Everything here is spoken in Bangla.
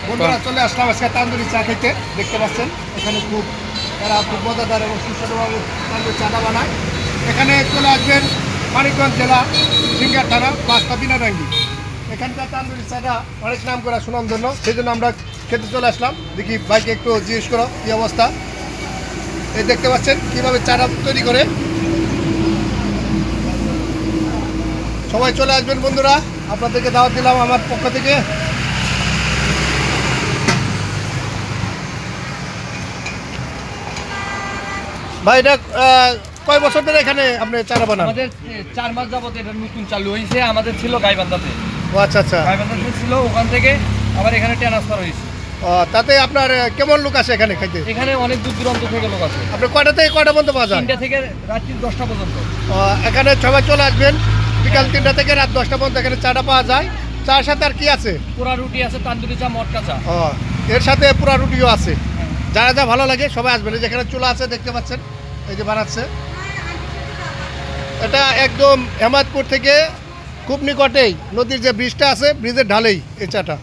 বন্ধুরা চলে আসলাম আজকে তান্দুরি চা খেতে। দেখতে পাচ্ছেন এখানে এরা খুব মজাদার এবং সুস্বাদুভাবে তান্দুরি চাটা বানায়। এখানে চলে আসবেন মানিকগঞ্জ জেলা সিঙ্গার থানা বাস্তা বিনারাঙ্গি। এখানকার তান্দুরি চাটা অনেক নাম করা সুনামধন্য, সেই জন্য আমরা খেতে চলে আসলাম। দেখি ভাইকে একটু জিজ্ঞেস করো কী অবস্থা। এই দেখতে পাচ্ছেন কীভাবে চাটা তৈরি করে। সবাই চলে আসবেন বন্ধুরা, আপনাদেরকে দাওয়াত দিলাম আমার পক্ষ থেকে। ভাই এটা কয় বছর ধরে এখানে আপনি চারা বানান? আমাদের 4 মাস যাবত এটা নতুন চালু হয়েছে। আমাদের ছিল গাইবান্ধাতে। ও আচ্ছা আচ্ছা, গাইবান্ধাতে ছিল, ওখান থেকে আবার এখানে ট্রান্সফার হয়েছে। তাতে আপনার কেমন লোক আসে এখানে খাইতে? এখানে অনেক দূর দূরান্ত থেকে লোক আছে। আপনি কয়টা থেকে কয়টা পর্যন্ত পাওয়া যায়? 3টা থেকে রাত্রি 10টা পর্যন্ত। এখানে সবাই চলে আসবেন বিকাল 3টা থেকে রাত 10টা পর্যন্ত এখানে চাটা পাওয়া যায়। চার সাথে আর কি আছে? পোড়া রুটি আছে, তান্দুরি চা, মটকা চা। এর সাথে পুরা রুটিও আছে। যারা যা ভালো লাগে সবাই আসবেন। এই যেখানে চুলা আছে দেখতে পাচ্ছেন, এই যে বানাচ্ছে। এটা একদম হেমায়তপুর থেকে খুব নিকটেই নদীর যে ব্রিজটা আছে, ব্রিজের ঢালেই এই চাটা।